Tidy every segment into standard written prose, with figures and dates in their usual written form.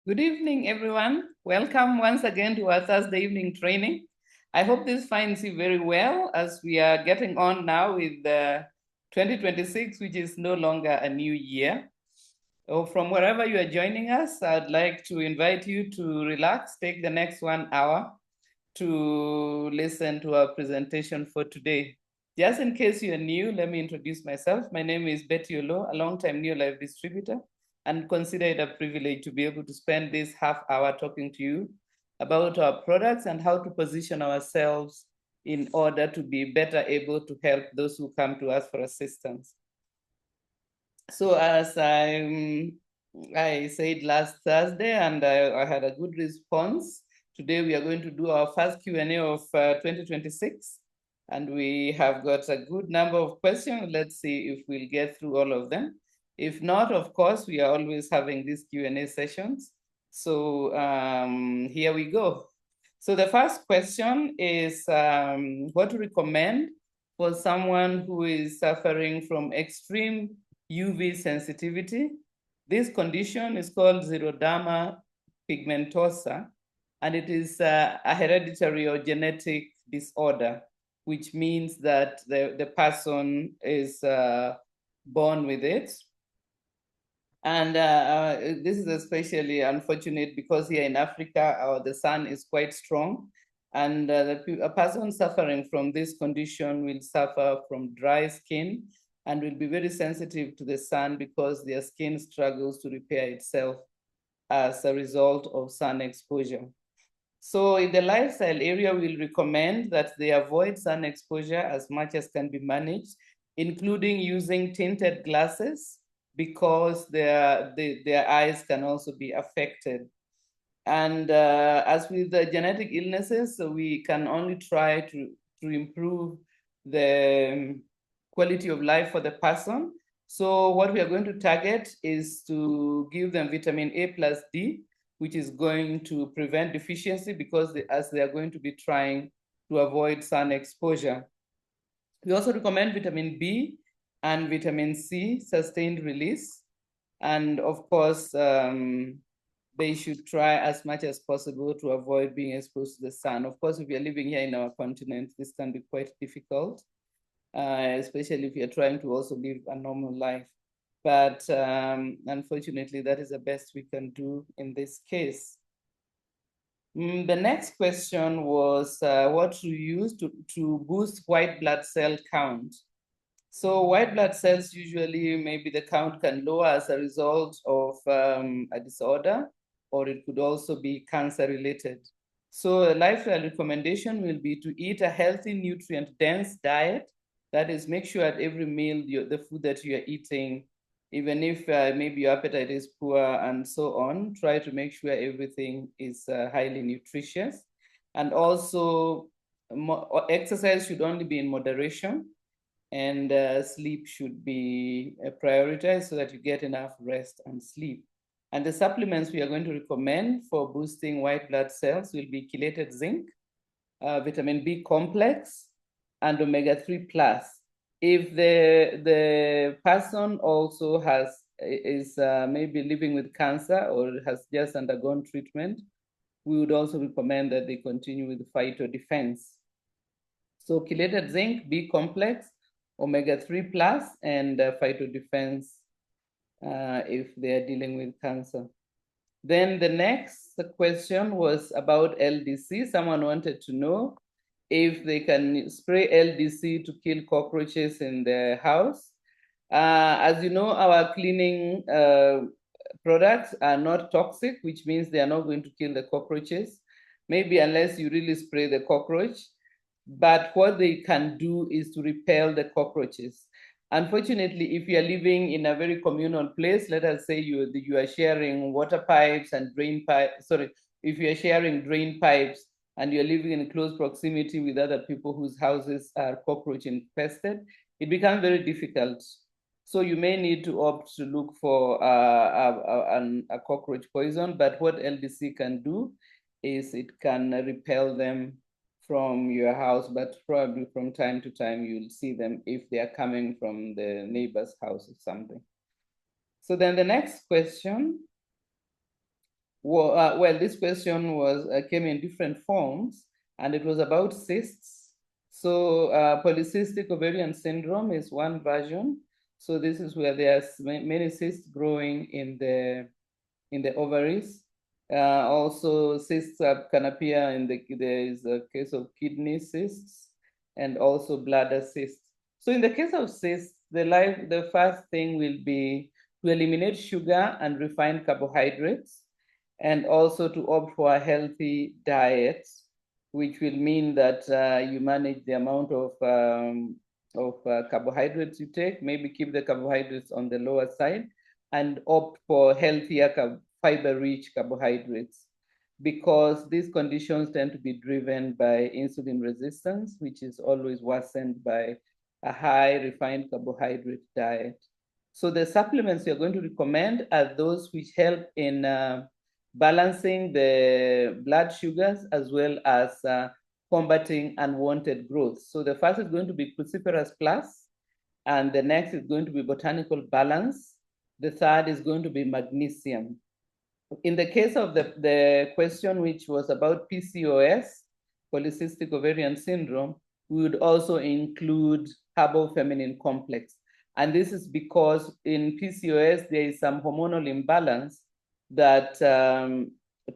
Good evening, everyone. Welcome once again to our Thursday evening training. I hope this finds you very well as we are getting on now with 2026, which is no longer a new year. From wherever you are joining us, I'd like to invite you to relax, take the next 1 hour to listen to our presentation for today. Just in case you're new, let me introduce myself. My name is Betty Olo, a longtime Neolife distributor, and consider it a privilege to be able to spend this half hour talking to you about our products and how to position ourselves in order to be better able to help those who come to us for assistance. So as I said last Thursday, and I had a good response. Today we are going to do our first Q&A of 2026, and we have got a good number of questions. Let's see if we'll get through all of them. If not, of course, we are always having these Q&A sessions. So here we go. So the first question is what to recommend for someone who is suffering from extreme UV sensitivity. This condition is called xeroderma pigmentosa, and it is a hereditary or genetic disorder, which means that the person is born with it. And this is especially unfortunate because here in Africa, the sun is quite strong. And a person suffering from this condition will suffer from dry skin and will be very sensitive to the sun because their skin struggles to repair itself as a result of sun exposure. So in the lifestyle area, we'll recommend that they avoid sun exposure as much as can be managed, including using tinted glasses because their eyes can also be affected. And as with the genetic illnesses, so we can only try to improve the quality of life for the person. So what we are going to target is to give them vitamin A plus D, which is going to prevent deficiency because as they are going to be trying to avoid sun exposure. We also recommend vitamin B and vitamin C, sustained release. And of course, they should try as much as possible to avoid being exposed to the sun. Of course, if you're living here in our continent, this can be quite difficult, especially if you're trying to also live a normal life. But unfortunately, that is the best we can do in this case. The next question was what to use to boost white blood cell count. So white blood cells usually, maybe the count can lower as a result of a disorder, or it could also be cancer related. So a lifestyle recommendation will be to eat a healthy, nutrient-dense diet. That is, make sure at every meal, the food that you are eating, even if maybe your appetite is poor and so on, try to make sure everything is highly nutritious. And also, exercise should only be in moderation, and sleep should be prioritized so that you get enough rest and sleep. And the supplements we are going to recommend for boosting white blood cells will be chelated zinc, vitamin B complex, and omega-3 plus. If the person also is maybe living with cancer or has just undergone treatment, we would also recommend that they continue with phytodefense. So chelated zinc, B complex, omega-3 plus, and phytodefense if they're dealing with cancer. Then the next question was about LDC. Someone wanted to know if they can spray LDC to kill cockroaches in their house. As you know, our cleaning products are not toxic, which means they are not going to kill the cockroaches, maybe unless you really spray the cockroach. But what they can do is to repel the cockroaches. Unfortunately, if you are living in a very communal place, let us say you are sharing water pipes and drain pipes, if you are sharing drain pipes and you're living in close proximity with other people whose houses are cockroach infested, it becomes very difficult. So you may need to opt to look for a cockroach poison, but what LDC can do is it can repel them from your house, but probably from time to time you'll see them if they are coming from the neighbor's house or something. So then the next question Well, this question came in different forms, and it was about cysts. So polycystic ovarian syndrome is one version. So this is where there's many cysts growing in the ovaries. Also, cysts can appear there is a case of kidney cysts and also bladder cysts. So in the case of cysts, the first thing will be to eliminate sugar and refined carbohydrates, and also to opt for a healthy diet, which will mean that you manage the amount of carbohydrates you take, maybe keep the carbohydrates on the lower side, and opt for healthier fiber-rich carbohydrates, because these conditions tend to be driven by insulin resistance, which is always worsened by a high refined carbohydrate diet. So the supplements you're going to recommend are those which help in balancing the blood sugars as well as combating unwanted growth. So the first is going to be Cruciferous Plus, and the next is going to be Botanical Balance. The third is going to be magnesium. In the case of the question which was about PCOS, polycystic ovarian syndrome, we would also include herbal feminine complex. And this is because in PCOS, there is some hormonal imbalance that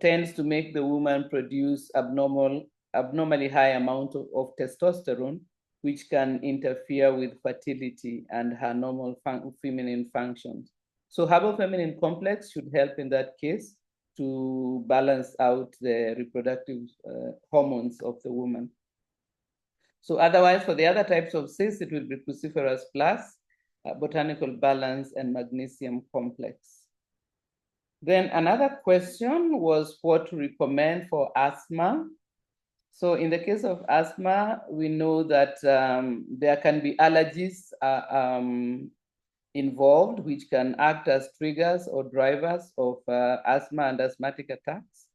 tends to make the woman produce abnormally high amount of testosterone, which can interfere with fertility and her normal feminine functions. So herbal feminine complex should help in that case to balance out the reproductive hormones of the woman. So otherwise, for the other types of cysts, it will be Cruciferous Plus, Botanical Balance, and Magnesium Complex. Then another question was what to recommend for asthma. So in the case of asthma, we know that there can be allergies involved, which can act as triggers or drivers of asthma and asthmatic attacks.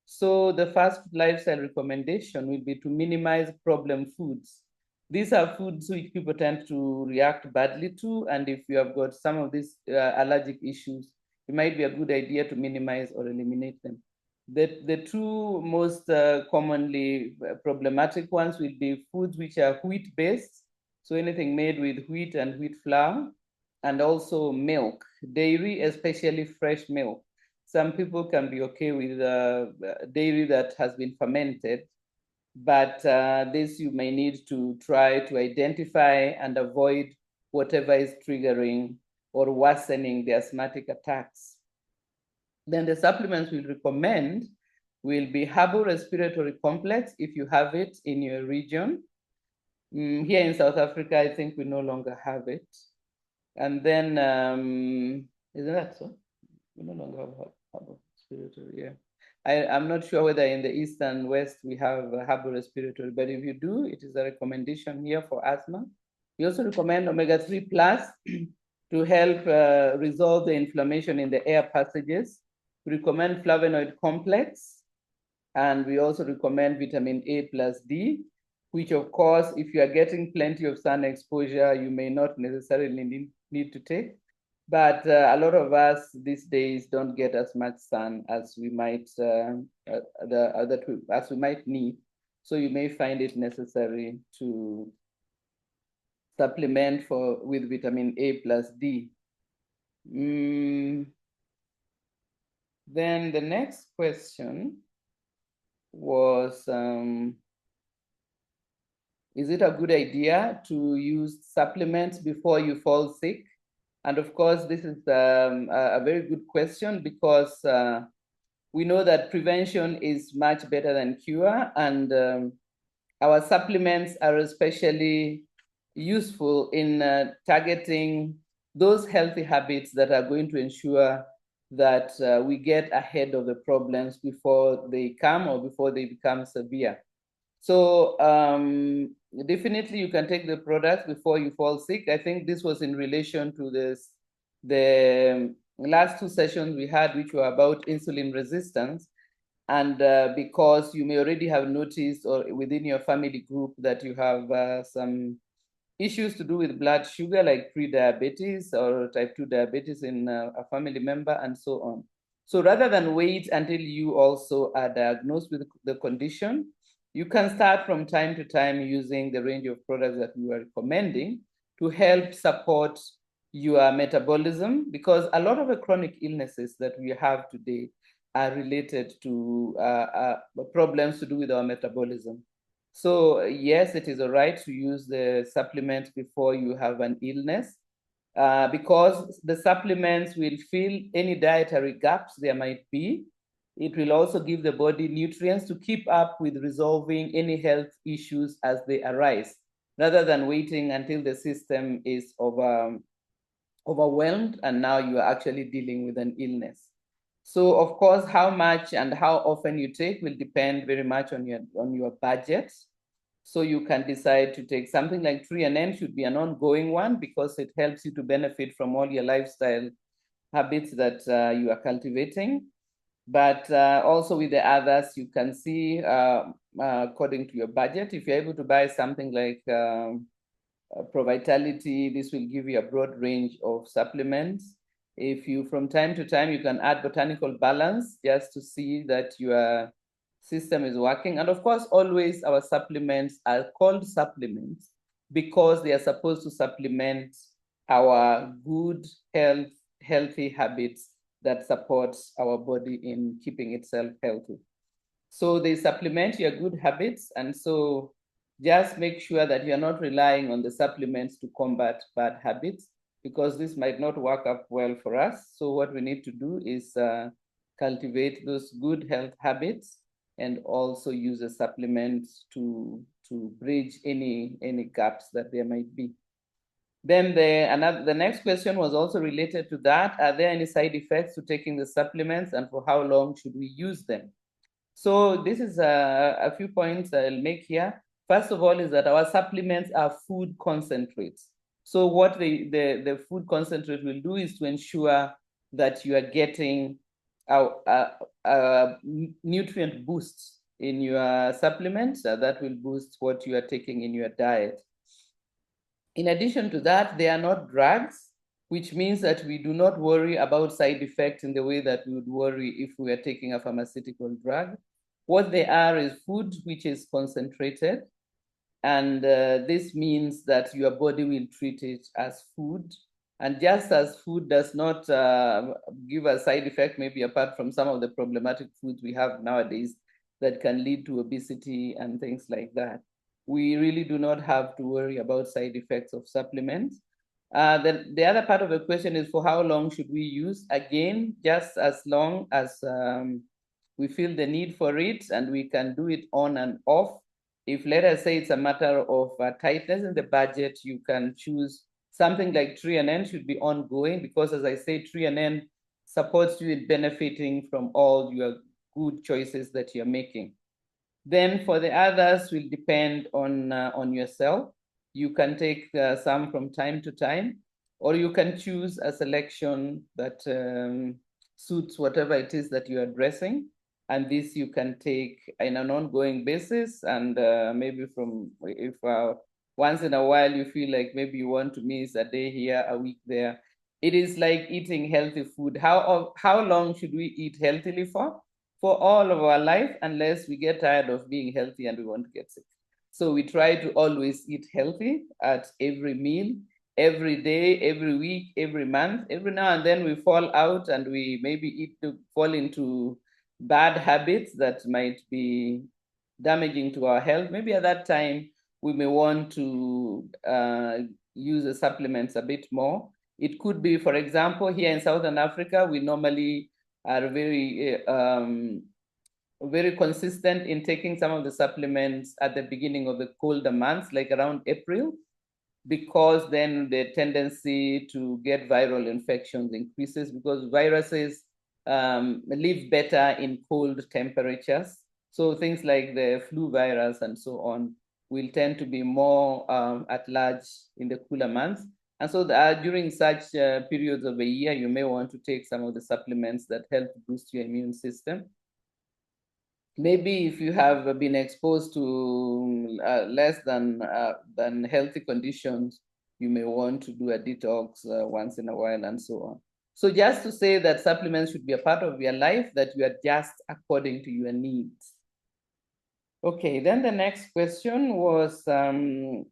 So the first lifestyle recommendation will be to minimize problem foods. These are foods which people tend to react badly to, and if you have got some of these allergic issues, it might be a good idea to minimize or eliminate them. The two most commonly problematic ones will be foods which are wheat-based, so anything made with wheat and wheat flour, and also milk, dairy, especially fresh milk. Some people can be okay with dairy that has been fermented, but this you may need to try to identify and avoid whatever is triggering or worsening the asthmatic attacks. Then the supplements we'll recommend will be herbal respiratory complex if you have it in your region. Here in South Africa, I think we no longer have it. And then, isn't that so? We no longer have herbal respiratory, yeah. I'm not sure whether in the East and West we have herbal respiratory, but if you do, it is a recommendation here for asthma. We also recommend omega-3 plus to help resolve the inflammation in the air passages. We recommend flavonoid complex, and we also recommend vitamin A plus D, which of course, if you are getting plenty of sun exposure, you may not necessarily need to take. But a lot of us these days don't get as much sun as we might as we might need. So you may find it necessary to supplement with vitamin A plus D. Then the next question was, is it a good idea to use supplements before you fall sick? And of course, this is a very good question, because we know that prevention is much better than cure, and our supplements are especially useful in targeting those healthy habits that are going to ensure that we get ahead of the problems before they come or before they become severe. So definitely you can take the products before you fall sick. I think this was in relation to the last two sessions we had, which were about insulin resistance. And because you may already have noticed, or within your family group, that you have some issues to do with blood sugar, like pre-diabetes or type 2 diabetes in a family member, and so on. So rather than wait until you also are diagnosed with the condition, you can start from time to time using the range of products that we are recommending to help support your metabolism, because a lot of the chronic illnesses that we have today are related to problems to do with our metabolism. So yes, it is all right to use the supplement before you have an illness, because the supplements will fill any dietary gaps there might be. It will also give the body nutrients to keep up with resolving any health issues as they arise, rather than waiting until the system is overwhelmed and now you are actually dealing with an illness. So of course, how much and how often you take will depend very much on your budget. So you can decide to take something like Tree and N should be an ongoing one, because it helps you to benefit from all your lifestyle habits that you are cultivating. But also with the others, you can see according to your budget. If you're able to buy something like Provitality, this will give you a broad range of supplements. If you, from time to time, you can add Botanical Balance just to see that your system is working. And of course, always our supplements are called supplements because they are supposed to supplement our good healthy habits that supports our body in keeping itself healthy. So they supplement your good habits. And so just make sure that you're not relying on the supplements to combat bad habits, because this might not work up well for us. So what we need to do is cultivate those good health habits and also use the supplements to bridge any gaps that there might be. Then the next question was also related to that. Are there any side effects to taking the supplements, and for how long should we use them? So this is a few points I'll make here. First of all is that our supplements are food concentrates. So what the food concentrate will do is to ensure that you are getting a nutrient boosts in your supplements that will boost what you are taking in your diet. In addition to that, they are not drugs, which means that we do not worry about side effects in the way that we would worry if we are taking a pharmaceutical drug. What they are is food which is concentrated, and this means that your body will treat it as food. And just as food does not give a side effect, maybe apart from some of the problematic foods we have nowadays that can lead to obesity and things like that, we really do not have to worry about side effects of supplements. The other part of the question is, for how long should we use? Again, just as long as we feel the need for it, and we can do it on and off. If, let us say, it's a matter of tightness in the budget, you can choose something like Tree and N should be ongoing, because as I say, Tree and N supports you in benefiting from all your good choices that you're making. Then for the others will depend on yourself. You can take some from time to time, or you can choose a selection that suits whatever it is that you're addressing. And this you can take in an ongoing basis, and maybe from, if once in a while you feel like maybe you want to miss a day here, a week there. It is like eating healthy food. How long should we eat healthily for? For all of our life, unless we get tired of being healthy and we want to get sick. So we try to always eat healthy at every meal, every day, every week, every month. Every now and then we fall out and we maybe fall into bad habits that might be damaging to our health. Maybe at that time we may want to use the supplements a bit more. It could be, for example, here in Southern Africa, we normally are very consistent in taking some of the supplements at the beginning of the colder months, like around April, because then the tendency to get viral infections increases, because viruses live better in cold temperatures. So things like the flu virus and so on will tend to be more at large in the cooler months. And so during such periods of a year, you may want to take some of the supplements that help boost your immune system. Maybe if you have been exposed to less than healthy conditions, you may want to do a detox once in a while and so on. So just to say that supplements should be a part of your life, that you adjust according to your needs. Okay, then the next question was a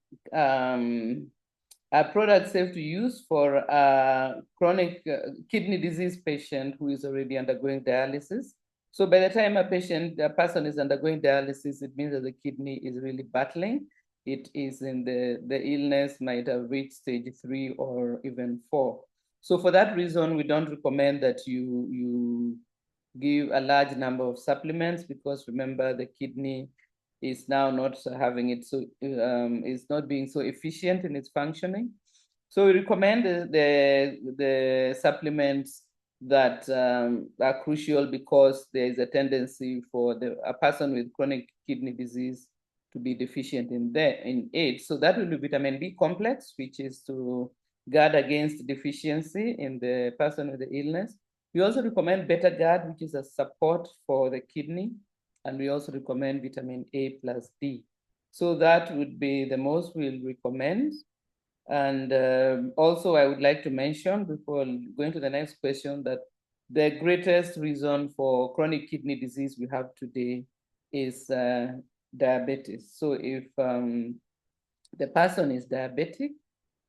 product safe to use for a chronic kidney disease patient who is already undergoing dialysis. So by the time a person is undergoing dialysis, it means that the kidney is really battling. It is in the illness might have reached stage 3 or even 4. So for that reason, we don't recommend that you give a large number of supplements, because remember, the kidney is now not having it, so is not being so efficient in its functioning. So we recommend the supplements that are crucial, because there is a tendency for a person with chronic kidney disease to be deficient in it. So that will be vitamin B complex, which is to guard against deficiency in the person with the illness. We also recommend Beta Guard, which is a support for the kidney. And we also recommend vitamin A plus D. So that would be the most we'll recommend. And also I would like to mention, before going to the next question, that the greatest reason for chronic kidney disease we have today is diabetes. So if the person is diabetic,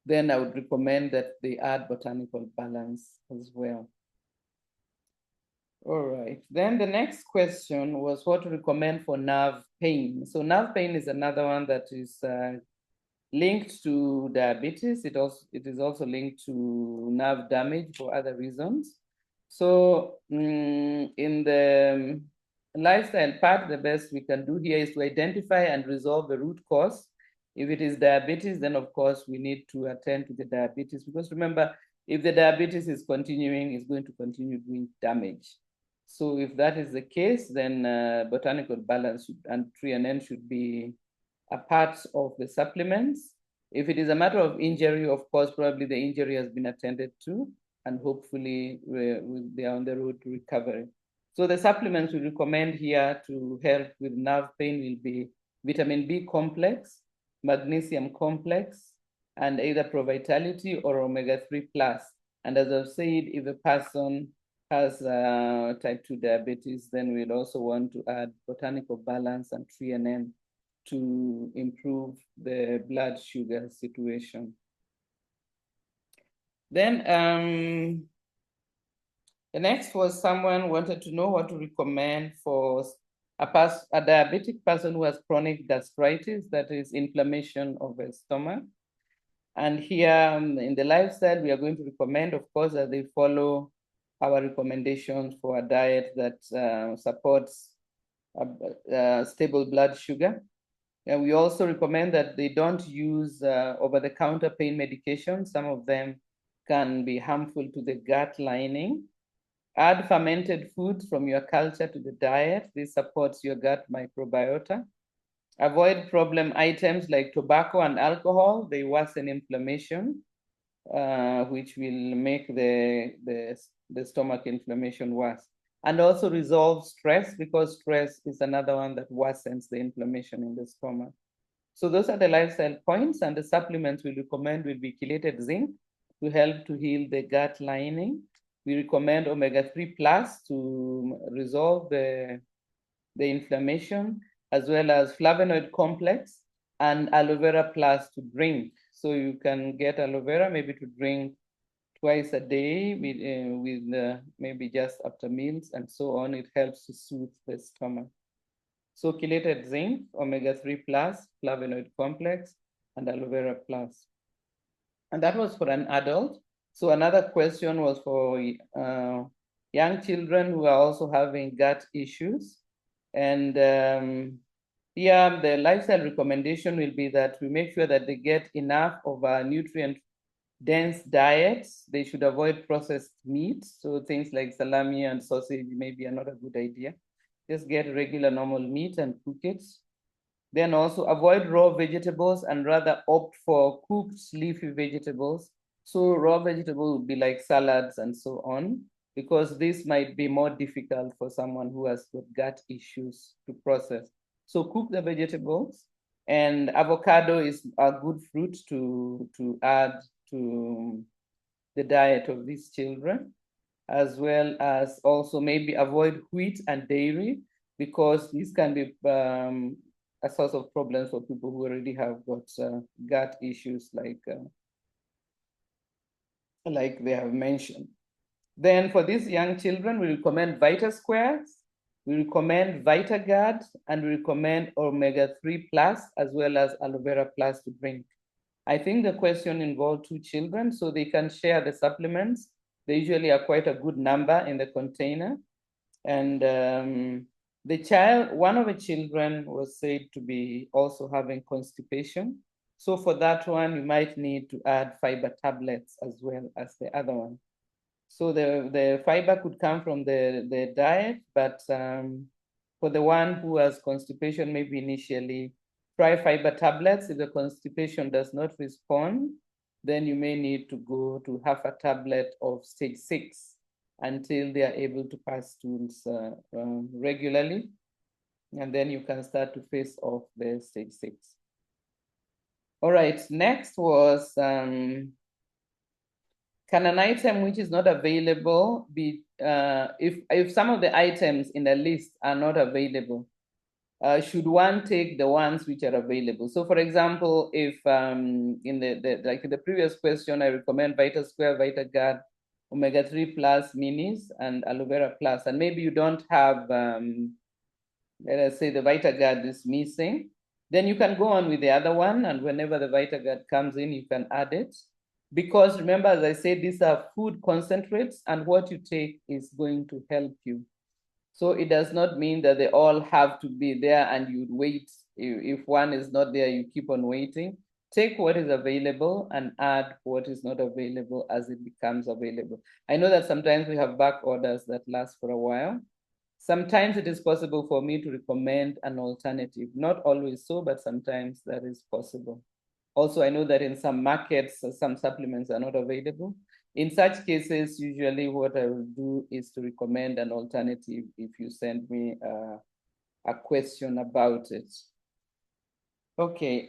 then I would recommend that they add botanical balance as well. All right. Then the next question was what to recommend for nerve pain. So nerve pain is another one that is linked to diabetes. It is also linked to nerve damage for other reasons. So in the lifestyle part, the best we can do here is to identify and resolve the root cause. If it is diabetes, then of course we need to attend to the diabetes, because remember, if the diabetes is continuing, it's going to continue doing damage. So if that is the case, then botanical balance and N should be a part of the supplements. If it is a matter of injury, of course, probably the injury has been attended to, and hopefully they are on the road to recovery. So the supplements we recommend here to help with nerve pain will be vitamin B complex, magnesium complex, and either Pro-Vitality or omega-3 plus. And as I've said, if a person has type 2 diabetes, then we'll also want to add botanical balance and N to improve the blood sugar situation. Then the next was someone wanted to know what to recommend for a diabetic person who has chronic gastritis, that is inflammation of the stomach. And here in the lifestyle, we are going to recommend, of course, that they follow our recommendations for a diet that supports stable blood sugar. And we also recommend that they don't use over-the-counter pain medications. Some of them can be harmful to the gut lining. Add fermented foods from your culture to the diet. This supports your gut microbiota. Avoid problem items like tobacco and alcohol. They worsen inflammation, which will make the stomach inflammation worse. And also resolve stress, because stress is another one that worsens the inflammation in the stomach. So those are the lifestyle points, and the supplements we recommend will be chelated zinc to help to heal the gut lining. We recommend omega-3 plus to resolve the inflammation, as well as flavonoid complex and aloe vera plus to drink. So you can get aloe vera maybe to drink twice a day with maybe just after meals and so on. It helps to soothe the stomach. So chelated zinc, omega-3 plus, flavonoid complex, and aloe vera plus. And that was for an adult. So another question was for young children who are also having gut issues. And yeah, the lifestyle recommendation will be that we make sure that they get enough of a nutrient-dense diets. They should avoid processed meats. So things like salami and sausage maybe are not a good idea. Just get regular normal meat and cook it. Then also avoid raw vegetables and rather opt for cooked leafy vegetables. So raw vegetable would be like salads and so on, because this might be more difficult for someone who has got gut issues to process. So cook the vegetables, and avocado is a good fruit to add to the diet of these children. as well as also maybe avoid wheat and dairy, because these can be a source of problems for people who already have got gut issues like they have mentioned. Then for these young children, we recommend Vita Squares, we recommend VitaGuard, and we recommend omega-3 plus as well as aloe vera plus to drink. I think the question involved 2 children, so they can share the supplements. They usually are quite a good number in the container. And one of the children was said to be also having constipation. So for that one, you might need to add fiber tablets as well as the other one. So the fiber could come from the diet, but for the one who has constipation, maybe initially try fiber tablets. If the constipation does not respond, then you may need to go to half a tablet of stage 6 until they are able to pass stools regularly. And then you can start to face off the stage 6. All right, next was, can an item which is not available be, if some of the items in the list are not available, should one take the ones which are available? So for example, if in like in the previous question, I recommend Vita Square, VitaGuard, omega-3 plus minis, and aloe vera plus, and maybe you don't have, let us say the VitaGuard is missing, then you can go on with the other one, and whenever the VitaGuard comes in, you can add it. Because remember, as I said, these are food concentrates, and what you take is going to help you. So it does not mean that they all have to be there and you wait. If one is not there, you keep on waiting. Take what is available and add what is not available as it becomes available. I know that sometimes we have back orders that last for a while. Sometimes it is possible for me to recommend an alternative. Not always so, but sometimes that is possible. Also, I know that in some markets, some supplements are not available. In such cases, usually what I will do is to recommend an alternative if you send me a question about it. Okay,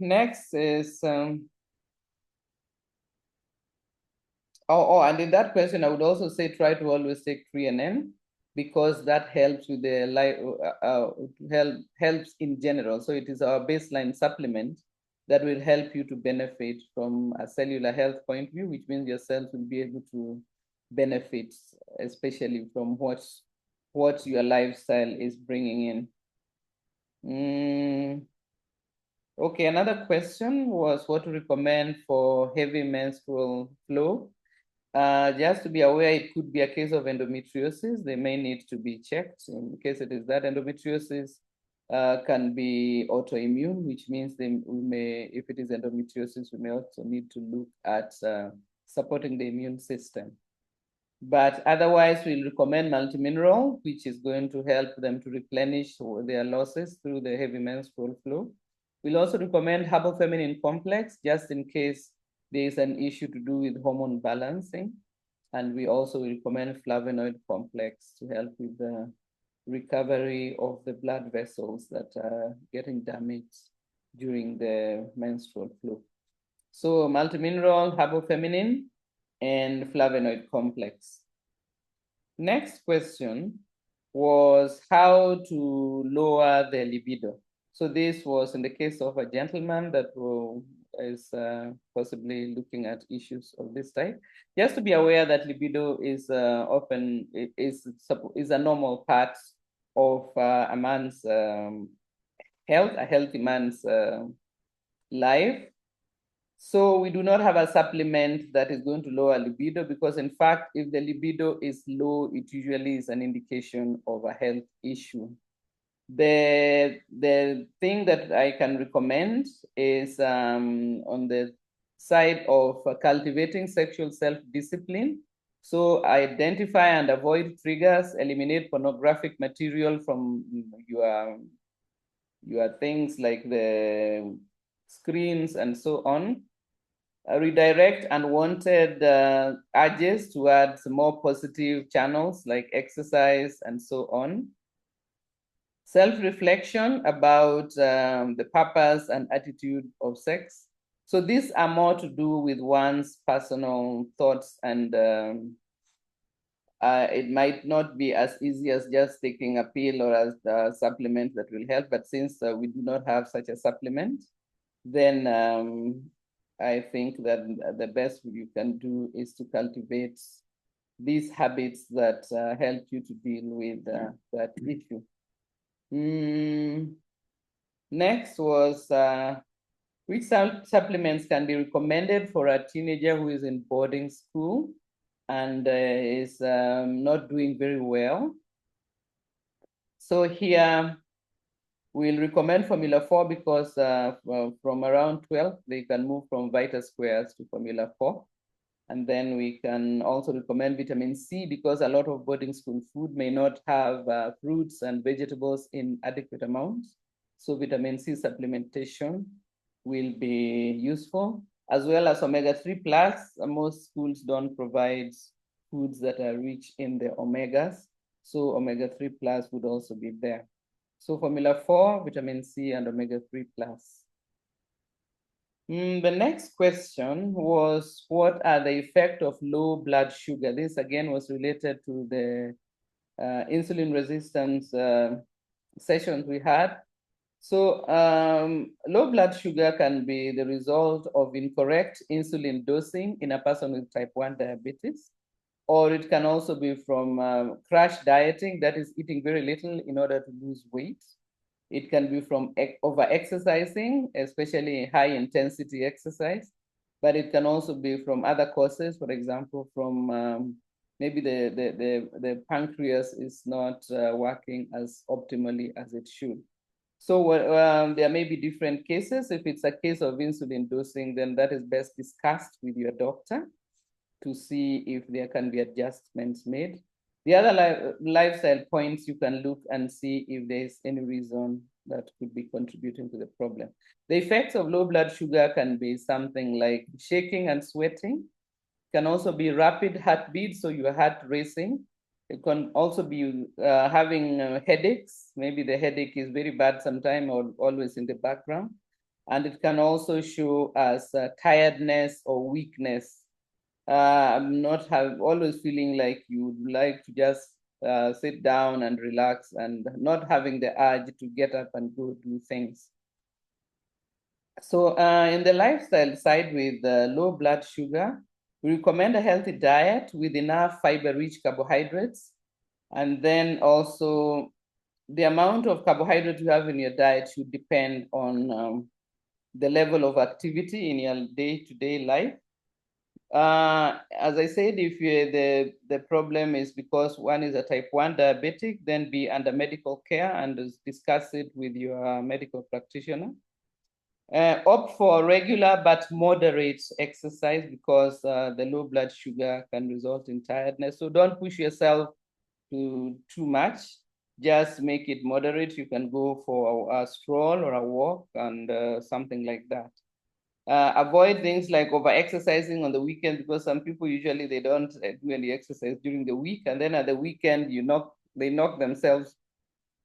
next is, and in that question, I would also say try to always take 3NN, because that helps with the helps in general. So it is our baseline supplement that will help you to benefit from a cellular health point of view, which means your cells will be able to benefit, especially from what your lifestyle is bringing in. Okay, another question was what to recommend for heavy menstrual flow. Just to be aware, it could be a case of endometriosis. They may need to be checked. In case it is that, endometriosis can be autoimmune, which means we may, if it is endometriosis, we may also need to look at supporting the immune system. But otherwise, we'll recommend multimineral, which is going to help them to replenish their losses through the heavy menstrual flow. We'll also recommend herbal feminine complex, just in case there is an issue to do with hormone balancing. And we also recommend flavonoid complex to help with the recovery of the blood vessels that are getting damaged during the menstrual flow. So multimineral, herbal feminine, and flavonoid complex. Next question was how to lower the libido. So this was in the case of a gentleman that is possibly looking at issues of this type. Just to be aware that libido is often is a normal part of a man's health, a healthy man's life. So we do not have a supplement that is going to lower libido, because in fact, if the libido is low, it usually is an indication of a health issue. The thing that I can recommend is on the side of cultivating sexual self-discipline. So identify and avoid triggers, eliminate pornographic material from your things like the screens and so on. Redirect unwanted urges towards more positive channels like exercise and so on. Self-reflection about the purpose and attitude of sex. So these are more to do with one's personal thoughts and it might not be as easy as just taking a pill or as a supplement that will help, but since we do not have such a supplement, then I think that the best you can do is to cultivate these habits that help you to deal with that issue. Next was which supplements can be recommended for a teenager who is in boarding school and is not doing very well. So here we'll recommend Formula 4 because from around 12, they can move from Vita Squares to Formula 4. And then we can also recommend vitamin C because a lot of boarding school food may not have fruits and vegetables in adequate amounts. So vitamin C supplementation will be useful, as well as omega-3 plus. Most schools don't provide foods that are rich in the omegas. So omega-3 plus would also be there. So Formula 4, vitamin C, and omega-3 plus. The next question was, what are the effects of low blood sugar? This again was related to the insulin resistance sessions we had. So low blood sugar can be the result of incorrect insulin dosing in a person with type 1 diabetes, or it can also be from crash dieting, that is eating very little in order to lose weight. It can be from over-exercising, especially high-intensity exercise, but it can also be from other causes, for example, from maybe the pancreas is not working as optimally as it should. So there may be different cases. If it's a case of insulin dosing, then that is best discussed with your doctor to see if there can be adjustments made. The other lifestyle points, you can look and see if there's any reason that could be contributing to the problem. The effects of low blood sugar can be something like shaking and sweating. It can also be rapid heartbeat, so your heart racing. It can also be having headaches. Maybe the headache is very bad sometime or always in the background. And it can also show as tiredness or weakness. Not always feeling like you would like to just sit down and relax and not having the urge to get up and go do things. So in the lifestyle side with low blood sugar, we recommend a healthy diet with enough fiber-rich carbohydrates. And then also the amount of carbohydrate you have in your diet should depend on the level of activity in your day-to-day life. As I said, if the problem is because one is a type 1 diabetic, then be under medical care and discuss it with your medical practitioner. Opt for regular but moderate exercise because the low blood sugar can result in tiredness. So don't push yourself to too much. Just make it moderate. You can go for a stroll or a walk and something like that. Avoid things like over-exercising on the weekend because some people usually they don't do any exercise during the week, and then at the weekend they knock themselves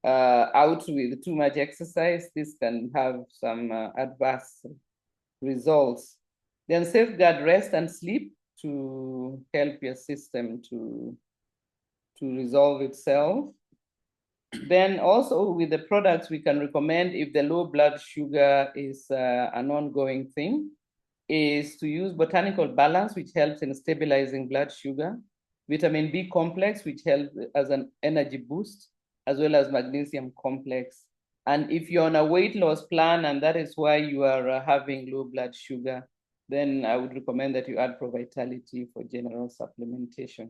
out with too much exercise. This can have some adverse results. Then safeguard rest and sleep to help your system to resolve itself. Then also with the products, we can recommend if the low blood sugar is an ongoing thing, is to use botanical balance, which helps in stabilizing blood sugar, vitamin B complex, which helps as an energy boost, as well as magnesium complex. And if you're on a weight loss plan and that is why you are having low blood sugar, then I would recommend that you add Pro-Vitality for general supplementation.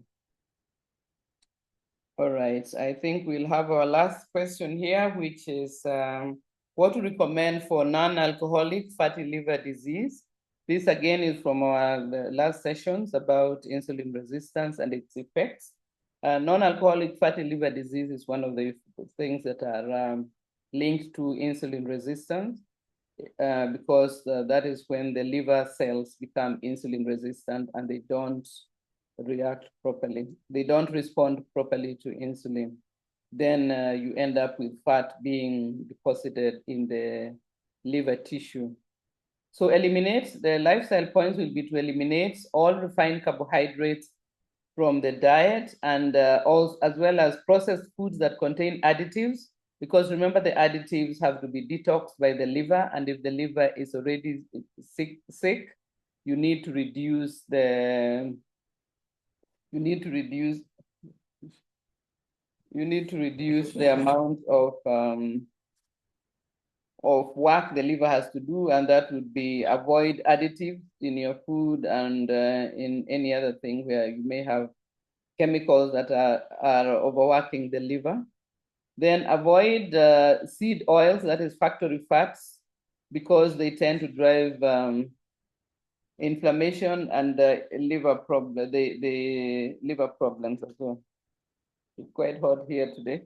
All right, I think we'll have our last question here, which is what to recommend for non-alcoholic fatty liver disease. This again is from our last sessions about insulin resistance and its effects. Non-alcoholic fatty liver disease is one of the things that are linked to insulin resistance because that is when the liver cells become insulin resistant and they don't react properly. They don't respond properly to insulin. Then you end up with fat being deposited in the liver tissue. So the lifestyle points will be to eliminate all refined carbohydrates from the diet, and also as well as processed foods that contain additives, because remember the additives have to be detoxed by the liver, and if the liver is already sick, you need to reduce the amount of work the liver has to do, and that would be avoid additives in your food and in any other thing where you may have chemicals that are overworking the liver. Then avoid seed oils, that is factory fats, because they tend to drive inflammation and liver problem. The liver problems as well. It's quite hot here today.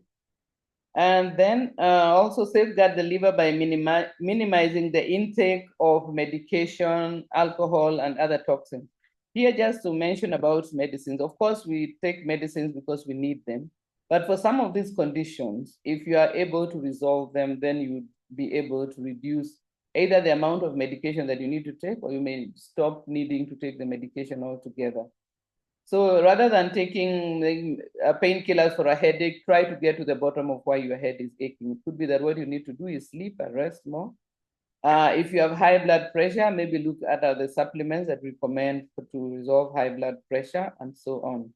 And then also safeguard the liver by minimizing the intake of medication, alcohol, and other toxins. Here, just to mention about medicines, of course, we take medicines because we need them. But for some of these conditions, if you are able to resolve them, then you would be able to reduce either the amount of medication that you need to take, or you may stop needing to take the medication altogether. So rather than taking painkillers for a headache, try to get to the bottom of why your head is aching. It could be that what you need to do is sleep and rest more. If you have high blood pressure, maybe look at the supplements that we recommend to resolve high blood pressure and so on.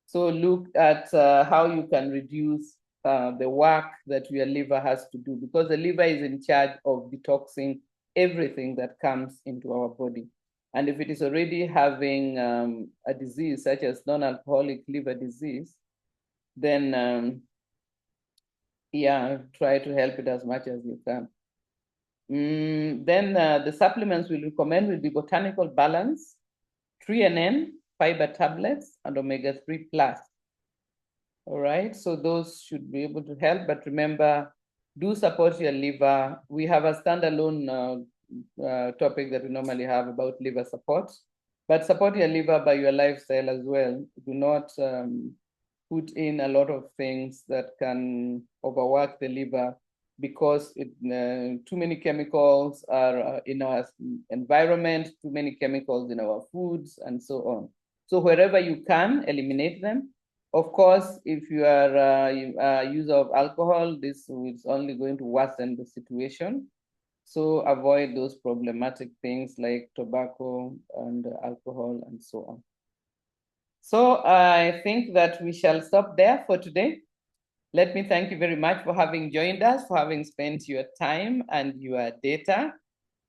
So look at how you can reduce the work that your liver has to do, because the liver is in charge of detoxing everything that comes into our body. And if it is already having a disease such as non-alcoholic liver disease, then yeah, try to help it as much as you can. Then the supplements we'll recommend will be Botanical Balance, 3NN, fiber tablets, and omega-3 plus. All right, so those should be able to help, but remember, do support your liver. We have a standalone topic that we normally have about liver support, but support your liver by your lifestyle as well. Do not put in a lot of things that can overwork the liver, because too many chemicals are in our environment, too many chemicals in our foods, and so on. So wherever you can, eliminate them. Of course, if you are a user of alcohol, this is only going to worsen the situation. So avoid those problematic things like tobacco and alcohol and so on. So I think that we shall stop there for today. Let me thank you very much for having joined us, for having spent your time and your data.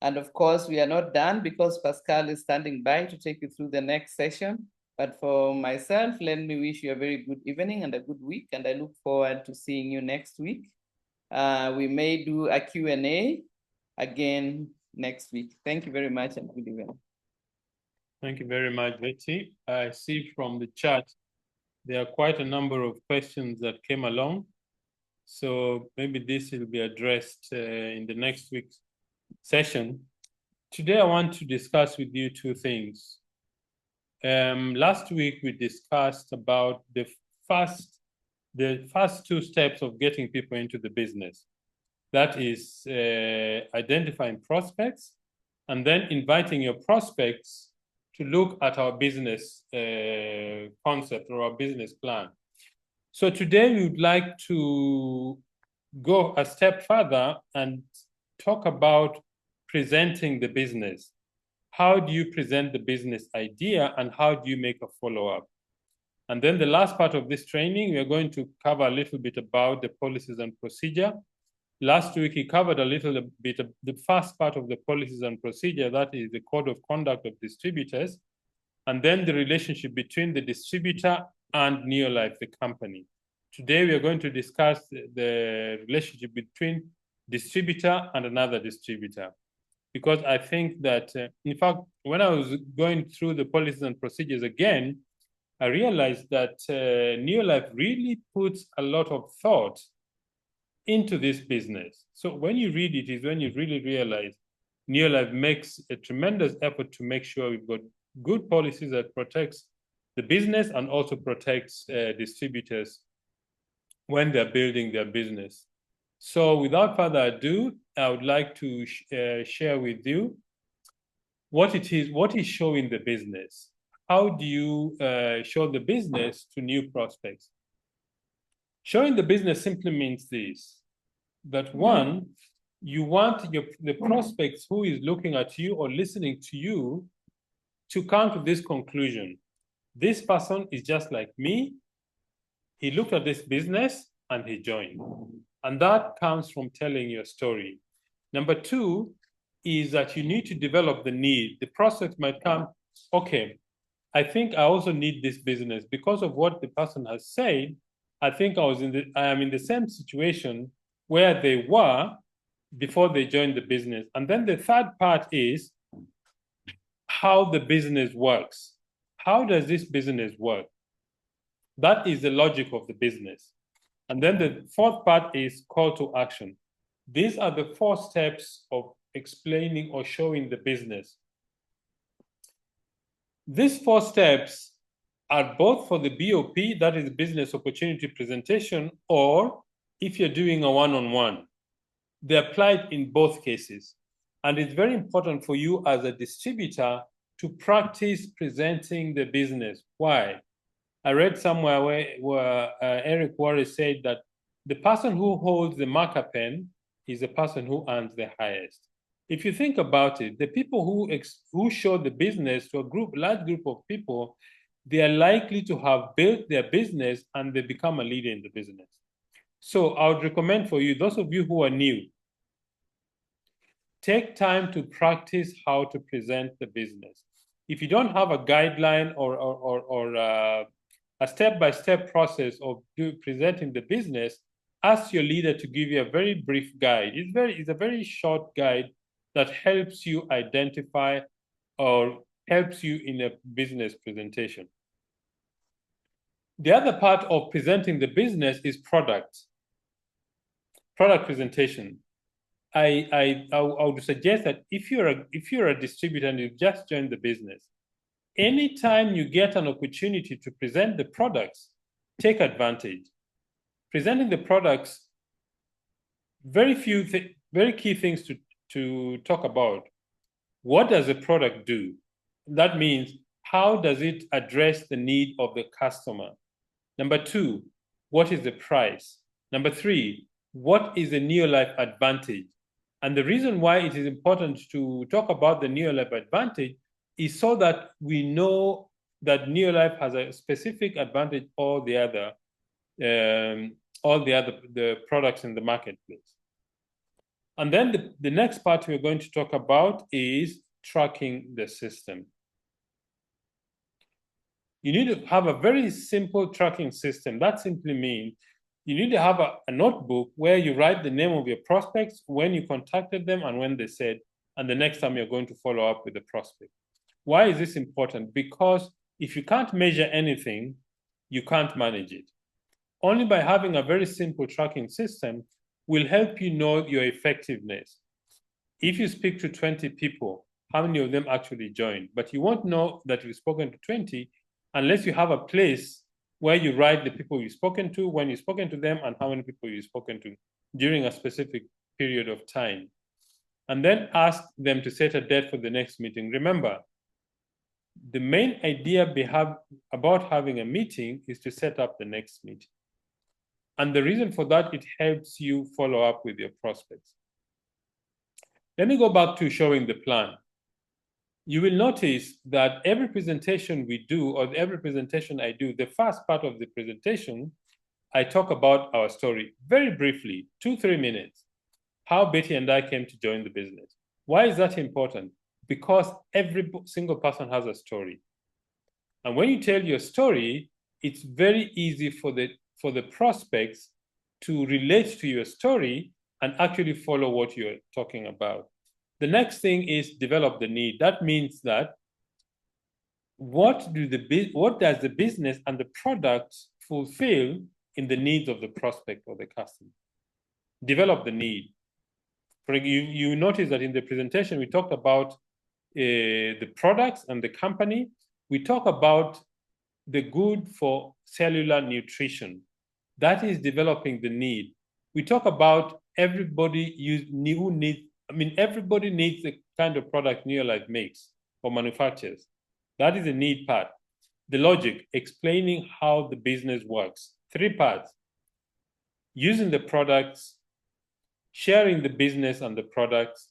And of course, we are not done, because Pascal is standing by to take you through the next session. But for myself, let me wish you a very good evening and a good week, and I look forward to seeing you next week. We may do a Q&A again next week. Thank you very much, and good evening. Thank you very much, Betty. I see from the chat there are quite a number of questions that came along. So maybe this will be addressed in the next week's session. Today, I want to discuss with you two things. Last week, we discussed about the first two steps of getting people into the business. That is identifying prospects and then inviting your prospects to look at our business concept or our business plan. So today we would like to go a step further and talk about presenting the business. How do you present the business idea, and how do you make a follow-up? And then the last part of this training, we are going to cover a little bit about the policies and procedure. Last week, he covered a little bit of the first part of the policies and procedure, that is the code of conduct of distributors, and then the relationship between the distributor and Neolife, the company. Today, we are going to discuss the relationship between distributor and another distributor, because I think that, in fact, when I was going through the policies and procedures again, I realized that Neolife really puts a lot of thought into this business. So when you read it is when you really realize Neolife makes a tremendous effort to make sure we've got good policies that protects the business and also protects distributors when they're building their business. So without further ado, I would like to share with you what it is, what is showing the business. how do you show the business to new prospects? Showing the business simply means this, that one, you want the prospects who is looking at you or listening to you to come to this conclusion. This person is just like me. He looked at this business and he joined. And that comes from telling your story. Number two is that you need to develop the need. The prospect might come, okay, I think I also need this business because of what the person has said. I think I am in the same situation where they were before they joined the business. And then the third part is how the business works. How does this business work? That is the logic of the business. And then the fourth part is call to action. These are the 4 steps of explaining or showing the business. These 4 steps are both for the BOP, that is business opportunity presentation, or if you're doing a one-on-one. They're applied in both cases. And it's very important for you as a distributor to practice presenting the business. Why? I read somewhere where Eric Worre said that the person who holds the marker pen is the person who earns the highest. If you think about it, the people who show the business to a large group of people, they are likely to have built their business and they become a leader in the business. So I would recommend for you, those of you who are new, take time to practice how to present the business. If you don't have a guideline or a step-by-step process of presenting the business, ask your leader to give you a very brief guide. It's a very short guide that helps you identify or helps you in a business presentation. The other part of presenting the business is product presentation. I would suggest that if you're a distributor and you've just joined the business, anytime you get an opportunity to present the products, take advantage. Presenting the products, very key things to talk about. What does a product do? That means, how does it address the need of the customer? Number 2, what is the price? Number 3, what is the Neolife advantage? And the reason why it is important to talk about the Neolife advantage is so that we know that Neolife has a specific advantage over the products in the marketplace. And then the next part we're going to talk about is tracking the system. You need to have a very simple tracking system. That simply means you need to have a notebook where you write the name of your prospects, when you contacted them and when they said, and the next time you're going to follow up with the prospect. Why is this important? Because if you can't measure anything, you can't manage it. Only by having a very simple tracking system will help you know your effectiveness. If you speak to 20 people, how many of them actually joined? But you won't know that you've spoken to 20 unless you have a place where you write the people you've spoken to, when you've spoken to them, and how many people you've spoken to during a specific period of time. And then ask them to set a date for the next meeting. Remember, the main idea about having a meeting is to set up the next meeting. And the reason for that, it helps you follow up with your prospects. Let me go back to showing the plan. You will notice that every presentation we do, or every presentation I do, the first part of the presentation, I talk about our story very briefly, 2-3 minutes, how Betty and I came to join the business. Why is that important? Because every single person has a story. And when you tell your story, it's very easy for the prospects to relate to your story and actually follow what you're talking about. The next thing is develop the need. That means that what does the business and the product fulfill in the needs of the prospect or the customer? Develop the need. You notice that in the presentation, we talked about the products and the company. We talk about the good for cellular nutrition. That is developing the need. We talk about everybody needs the kind of product Neolife makes or manufactures. That is the need part. The logic, explaining how the business works. 3 parts. Using the products, sharing the business and the products,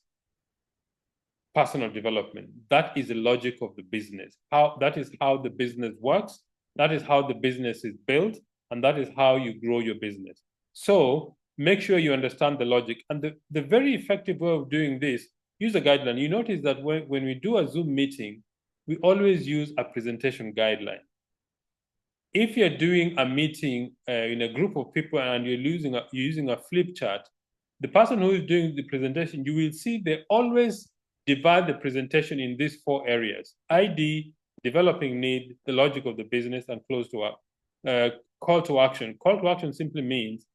personal development. That is the logic of the business. That is how the business works. That is how the business is built. And that is how you grow your business. So make sure you understand the logic. And the very effective way of doing this, use a guideline. You notice that when we do a Zoom meeting, we always use a presentation guideline. If you're doing a meeting in a group of people and you're using a flip chart, the person who is doing the presentation, you will see they always divide the presentation in these 4 areas: ID, developing need, the logic of the business, and call to action. Call to action simply means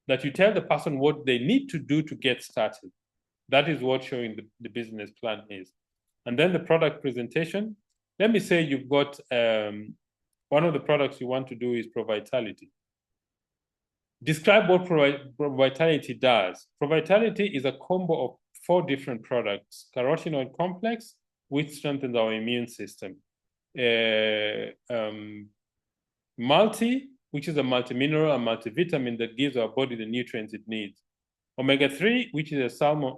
that you tell the person what they need to do to get started. That is what showing the business plan is. And then the product presentation. Let me say you've got one of the products you want to do is ProVitality. Describe what ProVitality does. ProVitality is a combo of 4 different products: carotenoid complex, which strengthens our immune system; multi, which is a multimineral and multivitamin that gives our body the nutrients it needs; omega-3, which is a salmon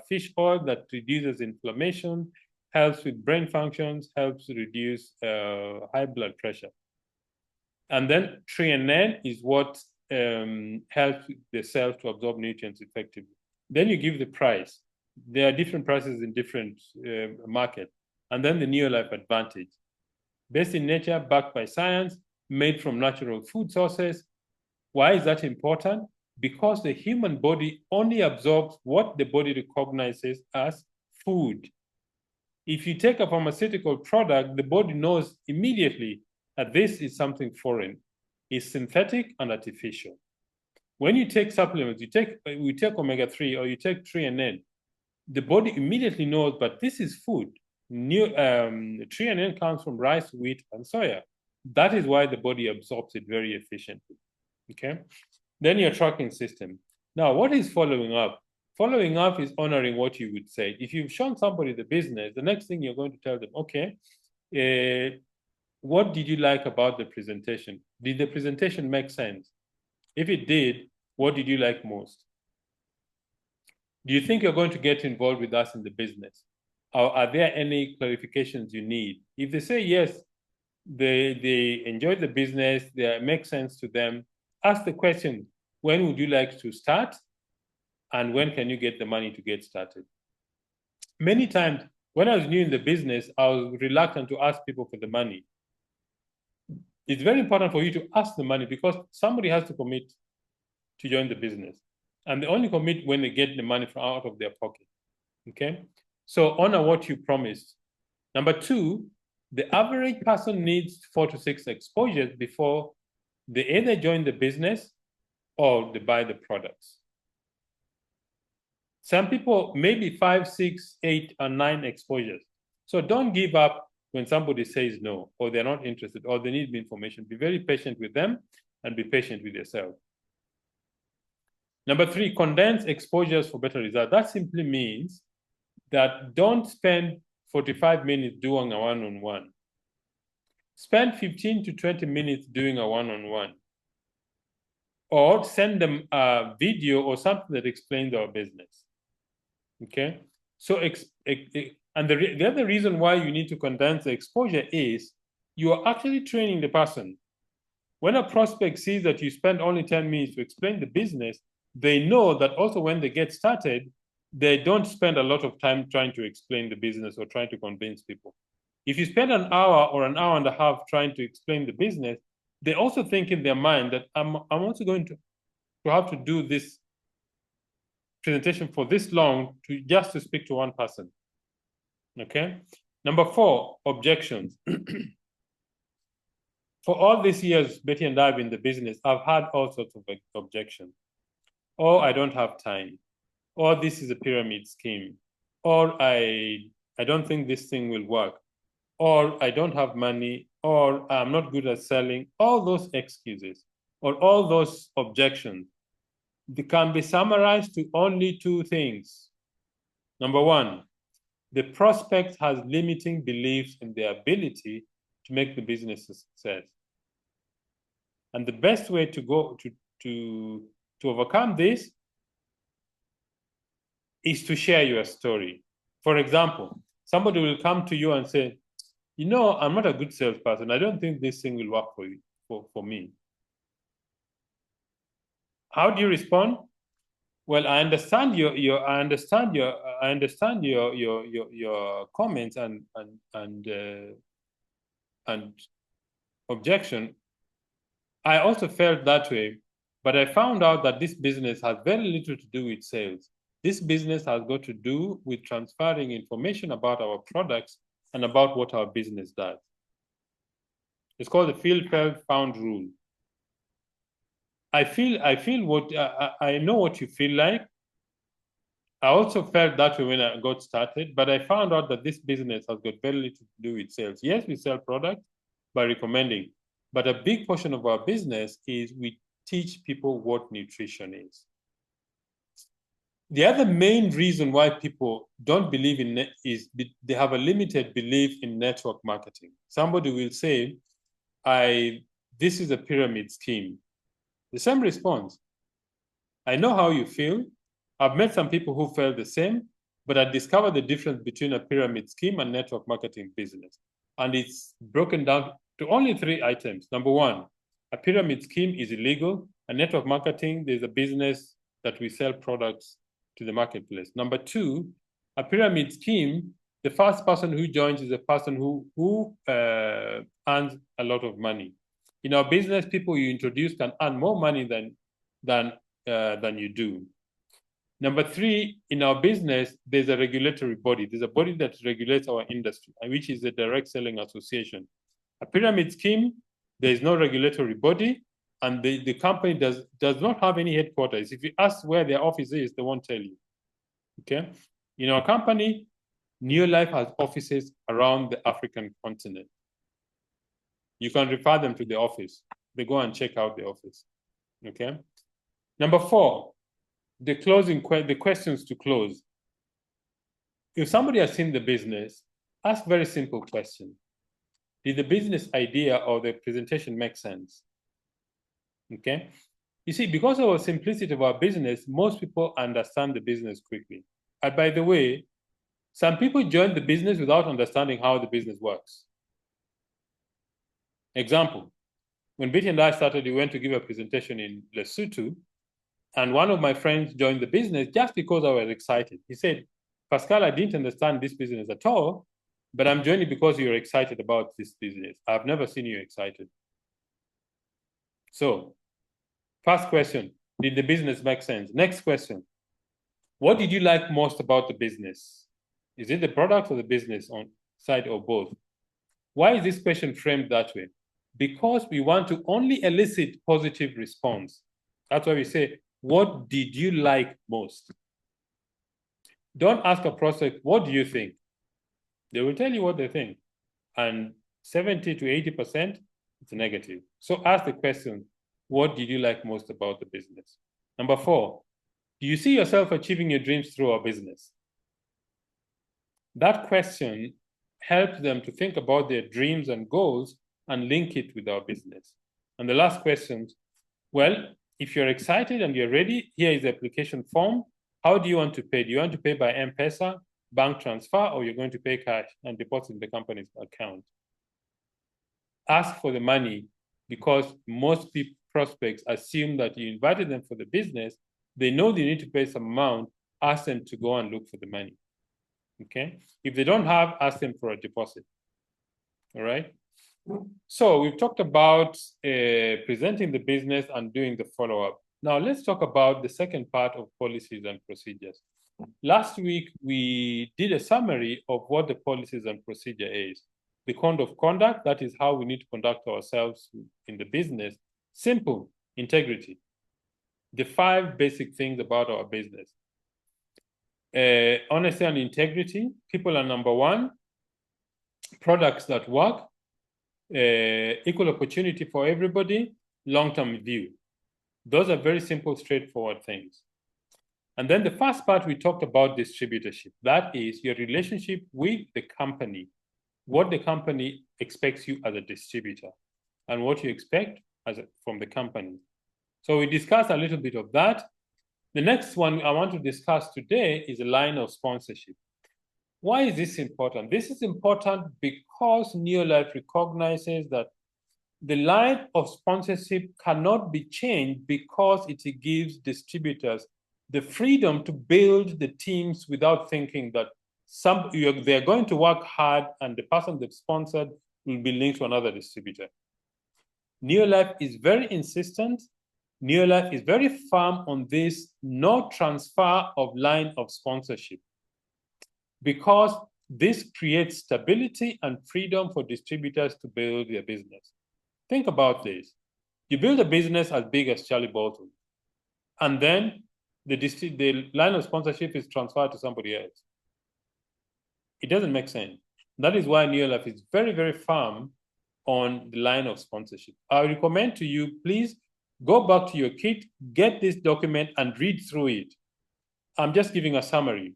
fish oil that reduces inflammation, helps with brain functions, helps reduce high blood pressure; and then threonine is what helps the cells to absorb nutrients effectively. Then you give the price. There are different prices in different markets. And then the Neolife Advantage. Based in nature, backed by science, made from natural food sources. Why is that important? Because the human body only absorbs what the body recognizes as food. If you take a pharmaceutical product, the body knows immediately that this is something foreign. It's synthetic and artificial. When you take supplements, we take omega-3 or you take threonine, the body immediately knows, but this is food. Threonine comes from rice, wheat, and soya. That is why the body absorbs it very efficiently. Okay. Then your tracking system. Now, what is following up? Following up is honoring what you would say. If you've shown somebody the business, the next thing you're going to tell them, okay, what did you like about the presentation? Did the presentation make sense? If it did, what did you like most? Do you think you're going to get involved with us in the business? Or are there any clarifications you need? If they say yes, they enjoy the business, they make sense to them, ask the question, when would you like to start? And when can you get the money to get started? Many times, when I was new in the business, I was reluctant to ask people for the money. It's very important for you to ask the money because somebody has to commit to join the business. And they only commit when they get the money from out of their pocket. Okay? So honor what you promised. Number 2, the average person needs 4 to 6 exposures before they either join the business or they buy the products. Some people maybe 5, 6, 8, or 9 exposures. So don't give up when somebody says no, or they're not interested, or they need information. Be very patient with them and be patient with yourself. Number 3, condense exposures for better results. That simply means that don't spend 45 minutes doing a one-on-one. Spend 15 to 20 minutes doing a one-on-one. Or send them a video or something that explains our business. Okay? So, and the other reason why you need to condense the exposure is you are actually training the person. When a prospect sees that you spend only 10 minutes to explain the business, they know that also when they get started, they don't spend a lot of time trying to explain the business or trying to convince people. If you spend an hour or an hour and a half trying to explain the business, they also think in their mind that I'm also going to have to do this presentation for this long just to speak to one person. Okay. Number 4, objections. For all these years, Betty and I have been in the business, I've had all sorts of objections. Or I don't have time. Or this is a pyramid scheme. Or I don't think this thing will work. Or I don't have money. Or I'm not good at selling. All those excuses or all those objections, they can be summarized to only 2 things. Number 1, the prospect has limiting beliefs in their ability to make the business a success. And the best way to go to overcome this is to share your story. For example, somebody will come to you and say, you know, I'm not a good salesperson. I don't think this thing will work for you, for me. How do you respond? Well, I understand your comments and objection. I also felt that way, but I found out that this business has very little to do with sales. This business has got to do with transferring information about our products and about what our business does. It's called the feel, felt, found rule. I know what you feel like. I also felt that way when I got started, but I found out that this business has got very little to do with sales. Yes, we sell products by recommending, but a big portion of our business is we teach people what nutrition is. The other main reason why people don't believe in it is they have a limited belief in network marketing. Somebody will say, this is a pyramid scheme. The same response. I know how you feel. I've met some people who felt the same, but I discovered the difference between a pyramid scheme and network marketing business. And it's broken down to only 3 items. Number 1, a pyramid scheme is illegal. A network marketing, there's a business that we sell products to the marketplace. Number 2, a pyramid scheme, the first person who joins is a person who earns a lot of money. In our business, people you introduce can earn more money than you do. Number 3, in our business, there's a regulatory body. There's a body that regulates our industry, which is the Direct Selling Association. A pyramid scheme, there's no regulatory body, and the company does not have any headquarters. If you ask where their office is, they won't tell you. Okay? In our company, Neolife has offices around the African continent. You can refer them to the office. They go and check out the office. Okay? Number 4, the questions to close. If somebody has seen the business, ask very simple questions. Did the business idea or the presentation make sense? Okay? You see, because of the simplicity of our business, most people understand the business quickly. And by the way, some people join the business without understanding how the business works. Example, when Betty and I started, we went to give a presentation in Lesotho, and one of my friends joined the business just because I was excited. He said, Pascal, I didn't understand this business at all, but I'm joining because you're excited about this business. I've never seen you excited. So, first question, did the business make sense? Next question, what did you like most about the business? Is it the product or the business on side or both? Why is this question framed that way? Because we want to only elicit positive response. That's why we say, what did you like most? Don't ask a prospect, what do you think? They will tell you what they think. And 70 to 80%, it's negative. So ask the question, what did you like most about the business? Number 4, do you see yourself achieving your dreams through our business? That question helps them to think about their dreams and goals and link it with our business. And the last question, well, if you're excited and you're ready, here is the application form. How do you want to pay? Do you want to pay by M-Pesa, bank transfer, or you're going to pay cash and deposit in the company's account? Ask for the money, because most prospects assume that you invited them for the business. They know they need to pay some amount. Ask them to go and look for the money. Okay? If they don't have, ask them for a deposit. All right? So we've talked about presenting the business and doing the follow-up. Now let's talk about the second part of policies and procedures. Last week, we did a summary of what the policies and procedure is. The code of conduct, that is how we need to conduct ourselves in the business. Simple, integrity. The 5 basic things about our business. Honesty and integrity, people are number 1. Products that work, equal opportunity for everybody, long-term view. Those are very simple, straightforward things. And then the first part, we talked about distributorship. That is your relationship with the company, what the company expects you as a distributor, and what you expect from the company. So we discussed a little bit of that. The next one I want to discuss today is a line of sponsorship. Why is this important? This is important because Neolife recognizes that the line of sponsorship cannot be changed because it gives distributors the freedom to build the teams without thinking that they're going to work hard and the person they've sponsored will be linked to another distributor. Neolife is very insistent. Neolife is very firm on this no transfer of line of sponsorship, because this creates stability and freedom for distributors to build their business. Think about this. You build a business as big as Charlie Bolton, and then the line of sponsorship is transferred to somebody else. It doesn't make sense. That is why Neolife is very, very firm on the line of sponsorship. I recommend to you, please go back to your kit, get this document and read through it. I'm just giving a summary.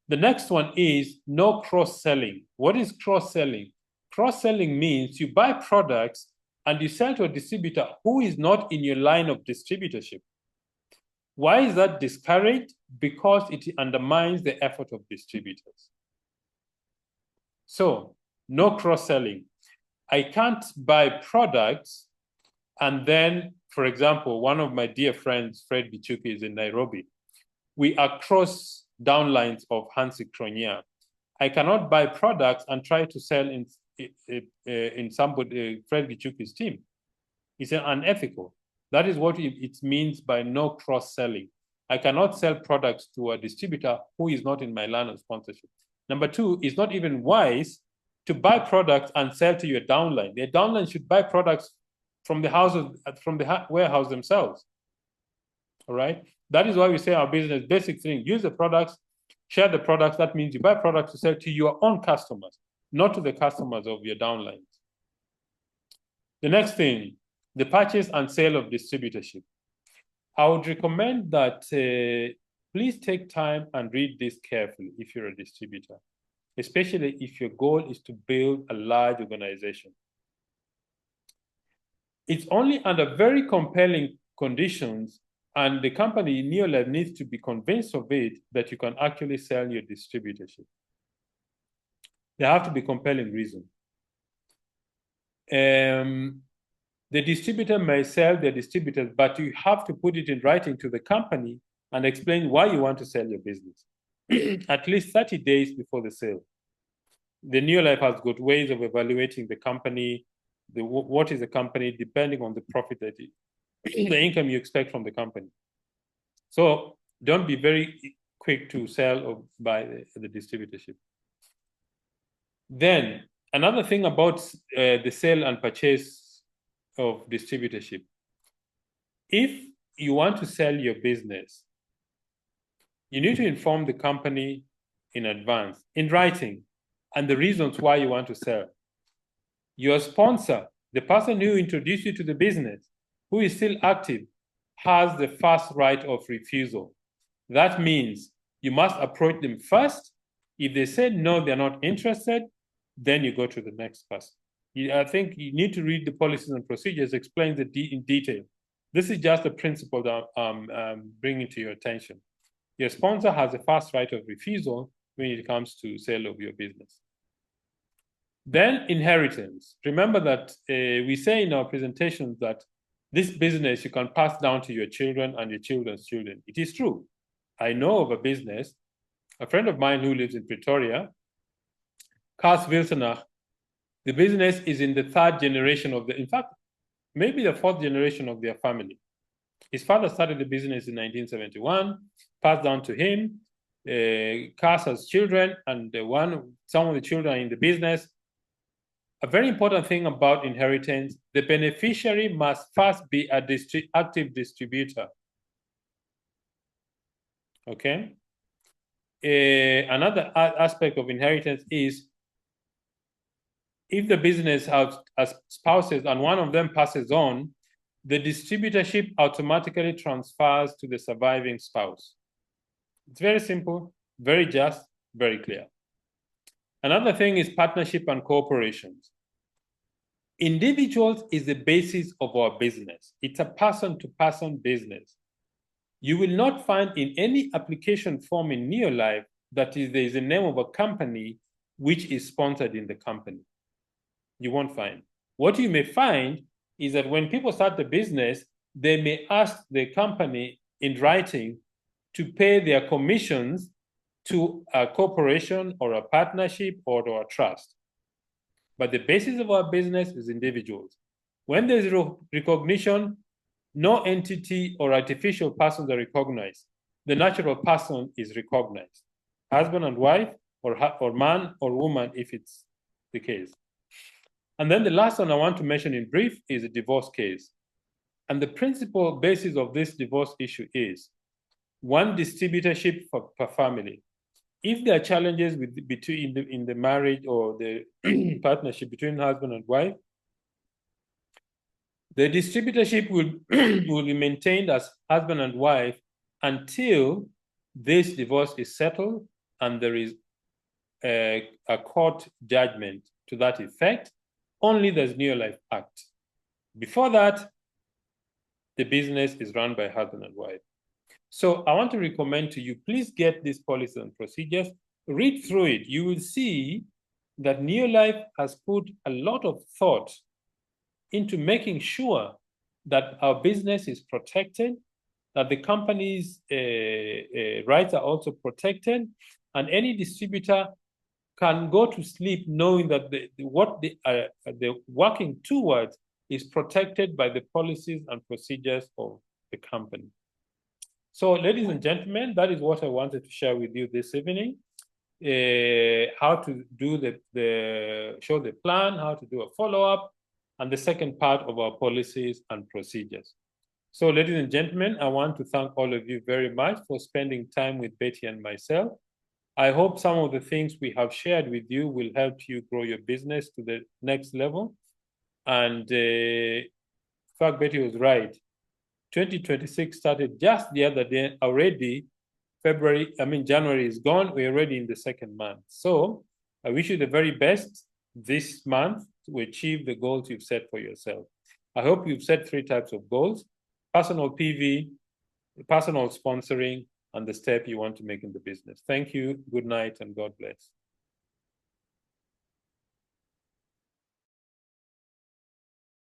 The next one is no cross-selling. What is cross-selling? Cross-selling means you buy products and you sell to a distributor who is not in your line of distributorship. Why is that discouraged? Because it undermines the effort of distributors. So, no cross-selling. I can't buy products and then, for example, one of my dear friends, Fred Bichuki, is in Nairobi. We are cross downlines of Hansi Kronia. I cannot buy products and try to sell in somebody, Fred Bichuki's team. It's unethical. That is what it means by no cross-selling. I cannot sell products to a distributor who is not in my line of sponsorship. Number two, it's not even wise to buy products and sell to your downline. Their downline should buy products from the warehouse themselves. All right? That is why we say our business basic thing: use the products, share the products. That means you buy products to sell to your own customers, not to the customers of your downlines. The next thing, the purchase and sale of distributorship. I would recommend that please take time and read this carefully if you're a distributor, especially if your goal is to build a large organization. It's only under very compelling conditions, and the company Neolife needs to be convinced of it, that you can actually sell your distributorship. There have to be compelling reasons. The distributor may sell their distributors, but you have to put it in writing to the company and explain why you want to sell your business at least 30 days before the sale. The Neolife has got ways of evaluating the company, what is the company, depending on the profit that the income you expect from the company. So don't be very quick to sell or buy the distributorship. Then another thing about the sale and purchase of distributorship. If you want to sell your business, you need to inform the company in advance, in writing, and the reasons why you want to sell. Your sponsor, the person who introduced you to the business, who is still active, has the first right of refusal. That means you must approach them first. If they say no, they're not interested, then you go to the next person. I think you need to read the policies and procedures, explain in detail. This is just a principle that I'm bringing to your attention. Your sponsor has the first right of refusal when it comes to sale of your business. Then inheritance. Remember that we say in our presentations that this business you can pass down to your children and your children's children. It is true. I know of a business, a friend of mine who lives in Pretoria, Cas Wilsonach. The business is in the third generation in fact, maybe the fourth generation of their family. His father started the business in 1971, passed down to him. Cas has children, and some of the children are in the business. A very important thing about inheritance, the beneficiary must first be an active distributor. Okay? Another aspect of inheritance is if the business has spouses and one of them passes on, the distributorship automatically transfers to the surviving spouse. It's very simple, very just, very clear. Another thing is partnership and cooperations. Individuals is the basis of our business. It's a person-to-person business. You will not find in any application form in Neolife that there is a name of a company which is sponsored in the company. You won't find. What you may find is that when people start the business, they may ask the company in writing to pay their commissions to a corporation or a partnership or to a trust. But the basis of our business is individuals. When there's recognition, no entity or artificial persons are recognized. The natural person is recognized. Husband and wife, or man or woman, if it's the case. And then the last one I want to mention in brief is a divorce case. And the principal basis of this divorce issue is one distributorship per family. If there are challenges in the marriage or the partnership between husband and wife, the distributorship will, will be maintained as husband and wife until this divorce is settled and there is a court judgment to that effect. Only there's Neolife Act. Before that, the business is run by husband and wife. So I want to recommend to you, please get these policies and procedures, read through it. You will see that Neolife has put a lot of thought into making sure that our business is protected, that the company's rights are also protected, and any distributor can go to sleep knowing that what they're working towards is protected by the policies and procedures of the company. So, ladies and gentlemen, that is what I wanted to share with you this evening. How to do show the plan, how to do a follow-up, and the second part of our policies and procedures. So, ladies and gentlemen, I want to thank all of you very much for spending time with Betty and myself. I hope some of the things we have shared with you will help you grow your business to the next level. And in fact, Betty was right. 2026 started just the other day already. January is gone. We're already in the second month. So I wish you the very best this month to achieve the goals you've set for yourself. I hope you've set 3 types of goals: personal PV, personal sponsoring, and the step you want to make in the business. Thank you. Good night and God bless.